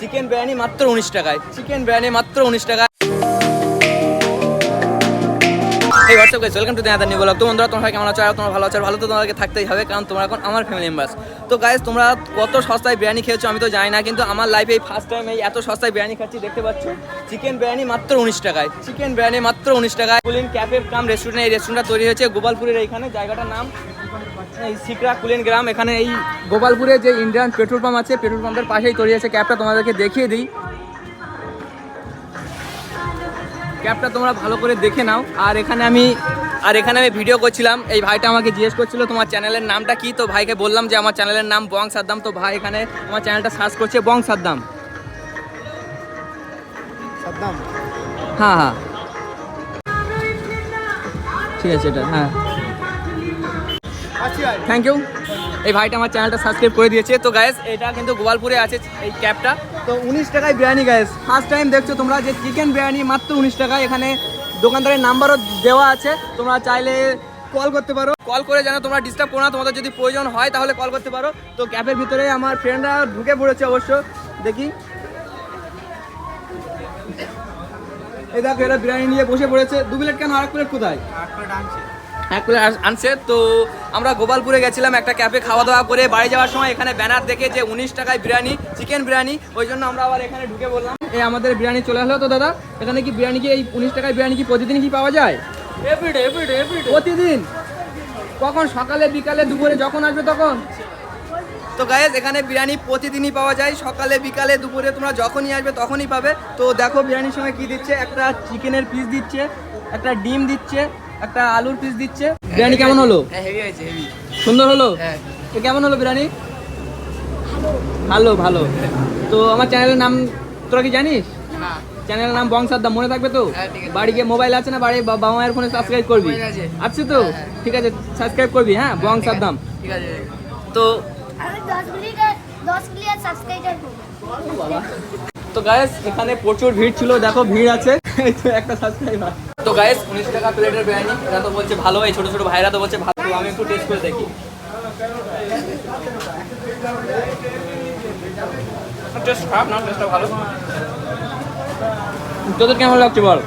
Chicken biryani মাত্র 19 টাকায়, chicken biryani মাত্র 19 টাকায়। এই WhatsApp guys, welcome to the other new blog. তো বন্ধুরা, তোমরা কেমন আছো? আর তোমরা ভালো আছো? ভালো তো তোমাদেরকে থাকতেই হবে, কারণ তোমরা এখন আমার ফ্যামিলি মেম্বার্স। তো গাইস, তোমরা কত সস্তায় বিরিয়ানি খেয়েছো আমি তো জানি না, কিন্তু আমার লাইফে এই ফার্স্ট টাইম এই এত সস্তায় বিরিয়ানি খাচ্ছি। দেখতে পাচ্ছ, চিকেন বিরিয়ানি মাত্র 19 টাকায়, চিকেন বিরিয়ানি মাত্র 19 টাকায়। কুলিন ক্যাফে কাম রেস্টুরেন্ট, এই রেস্টুরেন্টটা তৈরি হয়েছে গোপালপুরের এইখানে, জায়গাটার নাম এই সিকরা কুলিন গ্রাম। এখানে এই গোপালপুরে যে ইন্ডিয়ান পেট্রোল পাম্প আছে, পেট্রোল পাম্পের পাশেই তৈরি হয়েছে ক্যাবটা। তোমাদেরকে দেখিয়ে দিই, ক্যাবটা তোমরা ভালো করে দেখে নাও। আর এখানে আমি ভিডিও করছিলাম, এই ভাইটা আমাকে জিজ্ঞেস করছিল তোমার চ্যানেলের নামটা কি। তো ভাইকে বললাম যে আমার চ্যানেলের নাম বং সাদ্দাম। তো ভাই এখানে আমার চ্যানেলটা সার্চ করছে বং সাদ্দাম। হ্যাঁ হ্যাঁ, ঠিক আছে, এটা হ্যাঁ, থ্যাংক ইউ। এই ভাইটা আমার চ্যানেলটা সাবস্ক্রাইব করে দিয়েছে। তো গাইস, এটা কিন্তু গোপালপুরে আছে এই ক্যাবটা। তো 19 টাকায় বিরিয়ানি গাইস, ফার্স্ট টাইম দেখছো তোমরা যে চিকেন বিরিয়ানি মাত্র 19 টাকায়। এখানে দোকানদারের নাম্বারও দেওয়া আছে, তোমরা চাইলে কল করতে পারো। কল করে যেন তোমরা ডিস্টার্ব করো না, তোমাদের যদি প্রয়োজন হয় তাহলে কল করতে পারো। তো ক্যাফের ভিতরে আমার ফ্রেন্ডরা ঢুকে পড়েছে অবশ্য, দেখি এই দেখো, এরা বিরিয়ানি নিয়ে বসে পড়েছে। 2 প্লেট কেন, আর 1 প্লেট কোথায়? 1 প্লেট আনছে। তো আমরা গোপালপুরে গেছিলাম একটা ক্যাফে খাওয়া দাওয়া করে, বাড়ি যাওয়ার সময় এখানে ব্যানার দেখে যে 19 টাকায় বিরিয়ানি, চিকেন বিরিয়ানি, ওই জন্য আমরা আবার এখানে ঢুকে বললাম। এই আমাদের বিরিয়ানি চলে আসলো। তো দাদা, এখানে কি বিরিয়ানি কি এই 19 টাকায় বিরিয়ানি কি প্রতিদিন কি পাওয়া যায়? এভরিডে প্রতিদিন? কখন? সকালে, বিকালে, দুপুরে, যখন আসবে তখন? তো গাইস, এখানে বিরিয়ানি প্রতিদিনই পাওয়া যায়, সকালে, বিকালে, দুপুরে, তোমরা যখনই আসবে তখনই পাবে। তো দেখো বিরিয়ানির সঙ্গে কি দিচ্ছে, একটা চিকেনের পিস দিচ্ছে, একটা ডিম দিচ্ছে, একটা আলুর পিস দিচ্ছে। বিরিয়ানি কেমন হলো? হেভি হয়েছে, হেভি সুন্দর হলো। তো কেমন হলো বিরিয়ানি? ভালো ভালো। তো আমার চ্যানেলের নাম তোরা কি জানিস? না, চ্যানেলের নাম বং সাদ্দাম, মনে থাকবে তো? বাড়ি গিয়ে মোবাইল আছে না, বাড়ি বাবা মায়ের ফোনে সাবস্ক্রাইব করবি, আছে তো? ঠিক আছে, সাবস্ক্রাইব করবি, হ্যাঁ, বং সাদ্দাম। ঠিক আছে। তো তো গাইস, এখানে প্রচুর ভিড় ছিল, দেখো ভিড় আছে একটা সাবস্ক্রাইবার। তো গাইস, 19 টাকা প্লেটের বিরিয়ানি, এরা তো বলছে ভালো, এই ছোট ছোট ভাইরা তো বলছে ভালো। আমি একটু টেস্ট করে দেখি, টেস্ট খারাপ না, টেস্টটা ভালো। তোদের কেমন লাগছে বল?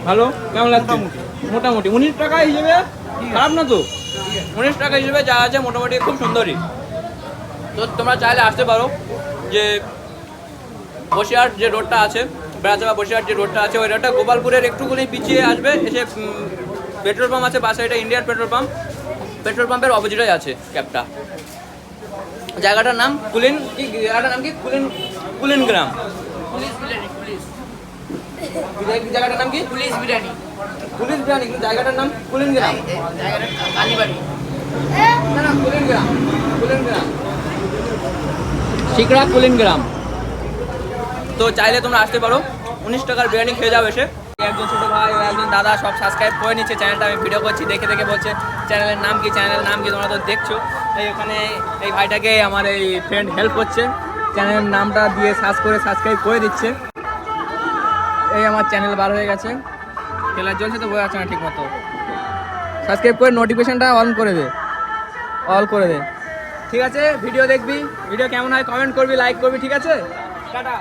ভালো? কেমন লাগছে? মোটামুটি 19 টাকা হিসেবে খারাপ না তো, 19 টাকা হিসেবে যা আছে মোটামুটি খুব সুন্দরই। তো তোমরা চাইলে আসতে পারো, যে বসিরহাট যে রোডটা আছে, বেড়াচাপা বসিরহাট যে রোডটা আছে, ওই রোডটা গোপালপুরের একটুখানি পিছিয়ে আসবে, এসে পেট্রোল পাম্প আছে পাশে, এটা ইন্ডিয়ান পেট্রোল পাম্প, পেট্রোল পাম্পের অপোজিটে আছে ক্যাবটা। জায়গাটার নাম কুলিন, কি জায়গাটার নাম কি? কুলিন গ্রাম। জায়গাটার নাম কি? পুলিশ বিরিয়ানি, কিন্তু জায়গাটার নাম কুলিন গ্রাম, কালীবাড়ি না, কুলিন গ্রাম, শিকরা কুলিন গ্রাম। তো চাইলে তোমরা আসতে পারো, 19 টাকার বিরিয়ানি খেয়ে যাও এসে। একজন ছোটো ভাই, একজন দাদা সব সাবস্ক্রাইব করে নিচ্ছে চ্যানেলটা। আমি ভিডিও করছি, দেখে দেখে বলছে চ্যানেলের নাম কি, চ্যানেলের নাম কি, তোমরা তো দেখছো। এই ওখানে এই ভাইটাকে আমার এই ফ্রেন্ড হেল্প করছে, চ্যানেলের নামটা দিয়ে সার্চ করে সাবস্ক্রাইব করে দিচ্ছে। এই আমার চ্যানেল বার হয়ে গেছে, খেলার চলছে তো বোঝা যাচ্ছে না ঠিক মতো। সাবস্ক্রাইব করে নোটিফিকেশনটা অন করে দে, ঠিক আছে? ভিডিও দেখবি, ভিডিও কেমন হয় কমেন্ট করবি, লাইক করবি, ঠিক আছে? টাটা।